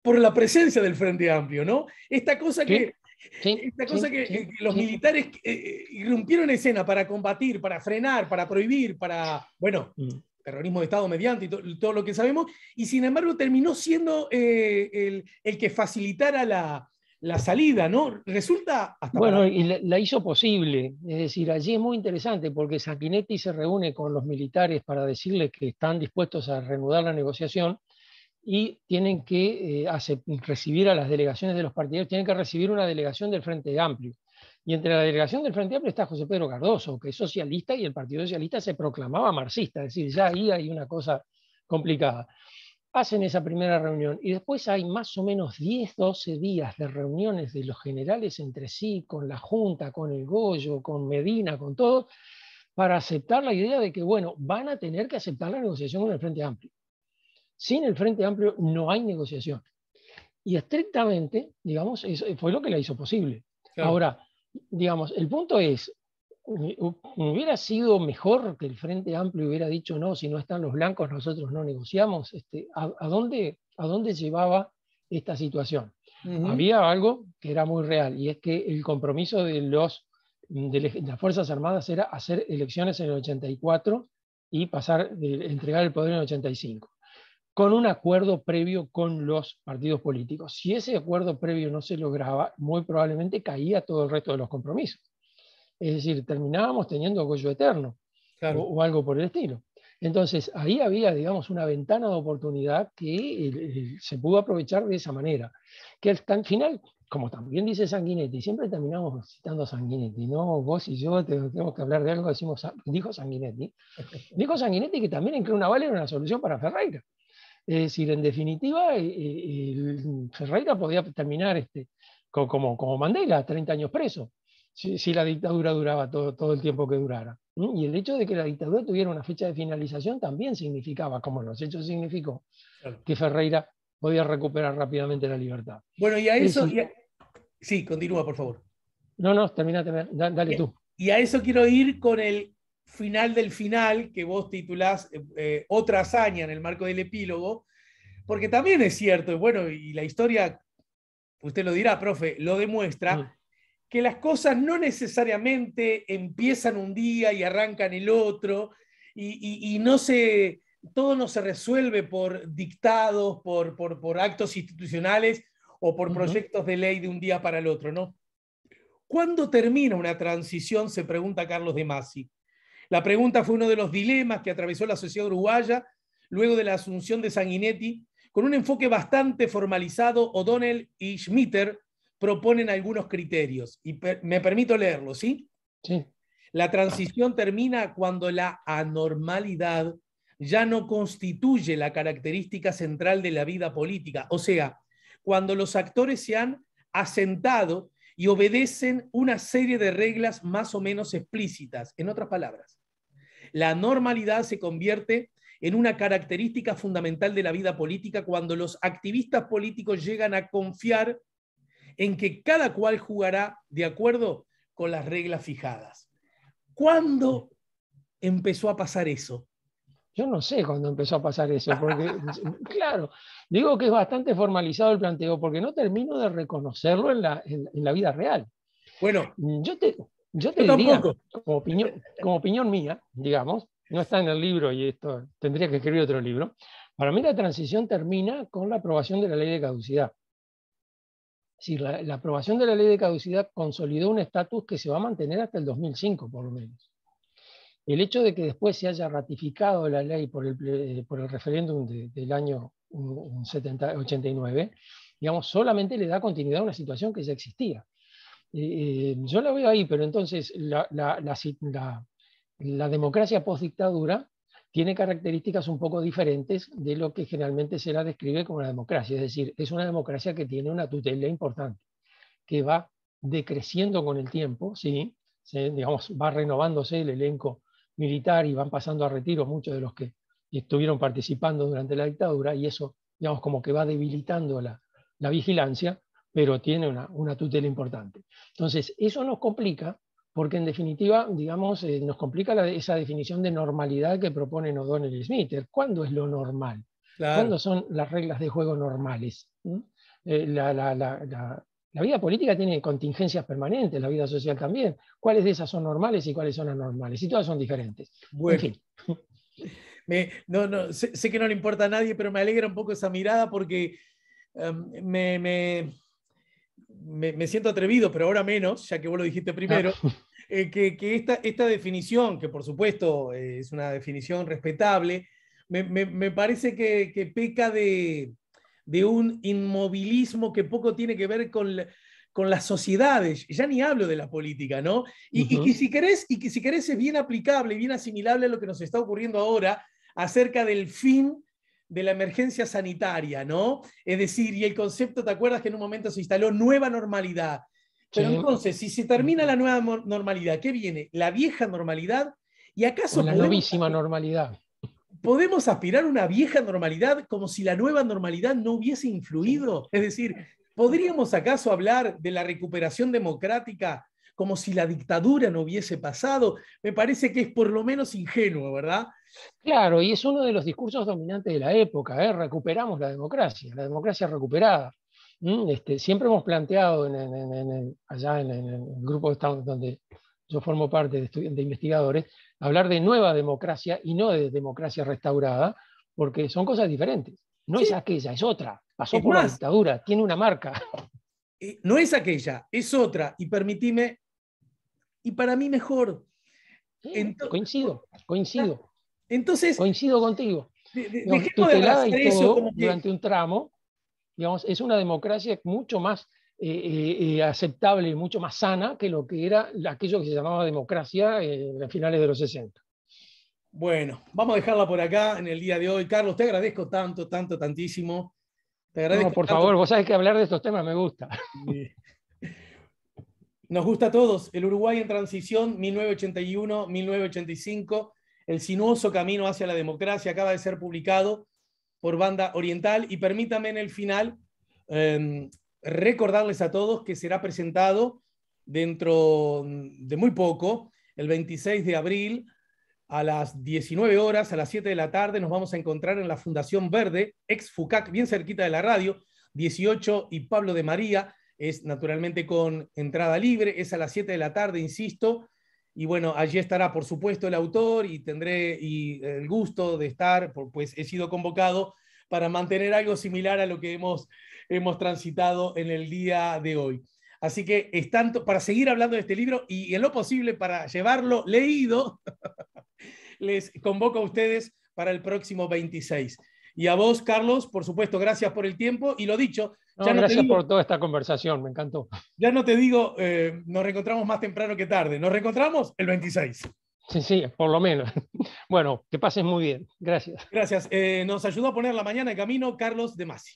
por la presencia del Frente Amplio, ¿no? Esta cosa que, los militares irrumpieron en escena para combatir, para frenar, para prohibir, para, bueno, terrorismo de Estado mediante y todo lo que sabemos, y sin embargo terminó siendo el que facilitara la salida, ¿no? Resulta hasta
bueno,
para...
y la hizo posible. Es decir, allí es muy interesante porque Sanguinetti se reúne con los militares para decirles que están dispuestos a reanudar la negociación y tienen que recibir a las delegaciones de los partidarios, tienen que recibir una delegación del Frente Amplio. Y entre la delegación del Frente Amplio está José Pedro Cardoso, que es socialista y el Partido Socialista se proclamaba marxista, es decir, ya ahí hay una cosa complicada. Hacen esa primera reunión y después hay más o menos 10, 12 días de reuniones de los generales entre sí, con la Junta, con el Goyo, con Medina, con todo, para aceptar la idea de que, bueno, van a tener que aceptar la negociación con el Frente Amplio. Sin el Frente Amplio no hay negociación. Y estrictamente, digamos, eso fue lo que la hizo posible. Claro. Ahora, digamos, el punto es, ¿hubiera sido mejor que el Frente Amplio hubiera dicho no, si no están los blancos nosotros no negociamos? ¿A dónde llevaba esta situación? Había algo que era muy real y es que el compromiso de las Fuerzas Armadas era hacer elecciones en el 84 y entregar el poder en el 85, con un acuerdo previo con los partidos políticos. Si ese acuerdo previo no se lograba, muy probablemente caía todo el resto de los compromisos. Es decir, terminábamos teniendo cuello eterno, claro, o algo por el estilo. Entonces, ahí había, digamos, una ventana de oportunidad que se pudo aprovechar de esa manera. Que al final, como también dice Sanguinetti, siempre terminamos citando a Sanguinetti, ¿no? Vos y yo tenemos que hablar de algo, dijo Sanguinetti. Dijo Sanguinetti que también en Club Naval era una solución para Ferreira. Es decir, en definitiva, Ferreira podía terminar como Mandela, 30 años preso, si la dictadura duraba todo el tiempo que durara. Y el hecho de que la dictadura tuviera una fecha de finalización también significaba, como en los hechos significó, claro, que Ferreira podía recuperar rápidamente la libertad.
Bueno, y a eso... Sí, continúa, por favor.
No, terminate, dale tú.
Y a eso quiero ir con el final del final, que vos titulás Otra hazaña en el marco del epílogo, porque también es cierto, y bueno, y la historia, usted lo dirá, profe, lo demuestra, que las cosas no necesariamente empiezan un día y arrancan el otro, y no se, todo no se resuelve por dictados, por actos institucionales o por proyectos de ley de un día para el otro, ¿no? ¿Cuándo termina una transición? Se pregunta Carlos de Masi. La pregunta fue uno de los dilemas que atravesó la sociedad uruguaya luego de la asunción de Sanguinetti. Con un enfoque bastante formalizado, O'Donnell y Schmitter proponen algunos criterios. Y me permito leerlo, ¿sí?
Sí.
La transición termina cuando la anormalidad ya no constituye la característica central de la vida política. O sea, cuando los actores se han asentado y obedecen una serie de reglas más o menos explícitas. En otras palabras, la normalidad se convierte en una característica fundamental de la vida política cuando los activistas políticos llegan a confiar en que cada cual jugará de acuerdo con las reglas fijadas. ¿Cuándo empezó a pasar eso?
Yo no sé cuándo empezó a pasar eso, porque, claro, digo que es bastante formalizado el planteo, porque no termino de reconocerlo en la vida real.
Bueno,
yo te
yo
diría,
tampoco.
como opinión mía, digamos, no está en el libro y esto tendría que escribir otro libro, para mí la transición termina con la aprobación de la ley de caducidad. Es decir, la aprobación de la ley de caducidad consolidó un estatus que se va a mantener hasta el 2005, por lo menos. El hecho de que después se haya ratificado la ley por el referéndum del año 89, digamos, solamente le da continuidad a una situación que ya existía. Yo la veo ahí, pero entonces la democracia post-dictadura tiene características un poco diferentes de lo que generalmente se la describe como la democracia. Es decir, es una democracia que tiene una tutela importante, que va decreciendo con el tiempo, ¿sí? Digamos, va renovándose el elenco militar y van pasando a retiro muchos de los que estuvieron participando durante la dictadura, y eso, digamos, como que va debilitando la vigilancia, pero tiene una tutela importante. Entonces, eso nos complica, porque en definitiva, digamos, nos complica esa definición de normalidad que proponen O'Donnell y Schmitter. ¿Cuándo es lo normal?
Claro.
¿Cuándo son las reglas de juego normales? La vida política tiene contingencias permanentes, la vida social también. ¿Cuáles de esas son normales y cuáles son anormales? Y todas son diferentes.
Bueno,
en fin.
sé que no le importa a nadie, pero me alegra un poco esa mirada porque me siento atrevido, pero ahora menos, ya que vos lo dijiste primero, que esta definición, que por supuesto es una definición respetable, me parece que peca de un inmovilismo que poco tiene que ver con las sociedades, ya ni hablo de la política, ¿no? Y que si querés es bien aplicable, bien asimilable a lo que nos está ocurriendo ahora acerca del fin de la emergencia sanitaria, ¿no? Es decir, y el concepto, ¿te acuerdas que en un momento se instaló nueva normalidad? Pero
Sí.
entonces, si se termina la nueva normalidad, ¿qué viene? ¿La vieja normalidad? ¿Y acaso
O la novísima normalidad.
podemos aspirar a una vieja normalidad como si la nueva normalidad no hubiese influido? Es decir, ¿podríamos acaso hablar de la recuperación democrática como si la dictadura no hubiese pasado? Me parece que es por lo menos ingenuo, ¿verdad?
Claro, y es uno de los discursos dominantes de la época, ¿eh? Recuperamos la democracia recuperada. Siempre hemos planteado allá en el grupo donde yo formo parte de investigadores, hablar de nueva democracia y no de democracia restaurada, porque son cosas diferentes. No
Sí.
es aquella, es otra. Pasó
Es
por la
más,
dictadura, tiene una marca.
no es aquella, es otra. Y permitime, y para mí mejor.
Sí, coincido.
Entonces,
Coincido contigo. Digamos,
dejemos de
tutelada
abrazar
y
eso
todo
como que
durante un tramo, digamos, es una democracia mucho más aceptable y mucho más sana que lo que era aquello que se llamaba democracia a finales de los 60.
bueno, vamos a dejarla por acá en el día de hoy. Carlos, te agradezco tantísimo. Te
No,
agradezco
por
tanto.
favor, vos sabés que hablar de estos temas me gusta.
Nos gusta a todos. El Uruguay en transición, 1981-1985, el sinuoso camino hacia la democracia, acaba de ser publicado por Banda Oriental. Y permítame en el final recordarles a todos que será presentado dentro de muy poco, el 26 de abril, a las 19 horas, a las 7 de la tarde, nos vamos a encontrar en la Fundación Verde, ex FUCAC, bien cerquita de la radio, 18 y Pablo de María. Es naturalmente con entrada libre, es a las 7 de la tarde, insisto. Y bueno, allí estará, por supuesto, el autor y tendré el gusto de estar, pues he sido convocado para mantener algo similar a lo que hemos transitado en el día de hoy. Así que están para seguir hablando de este libro y en lo posible para llevarlo leído, les convoco a ustedes para el próximo 26. Y a vos, Carlos, por supuesto, gracias por el tiempo. Y lo dicho,
No, gracias por toda esta conversación, me encantó.
Ya no te digo, nos reencontramos más temprano que tarde. Nos reencontramos el 26.
Sí, sí, por lo menos. Bueno, que pases muy bien. Gracias.
Gracias. Nos ayudó a poner la mañana en camino Carlos de Masi.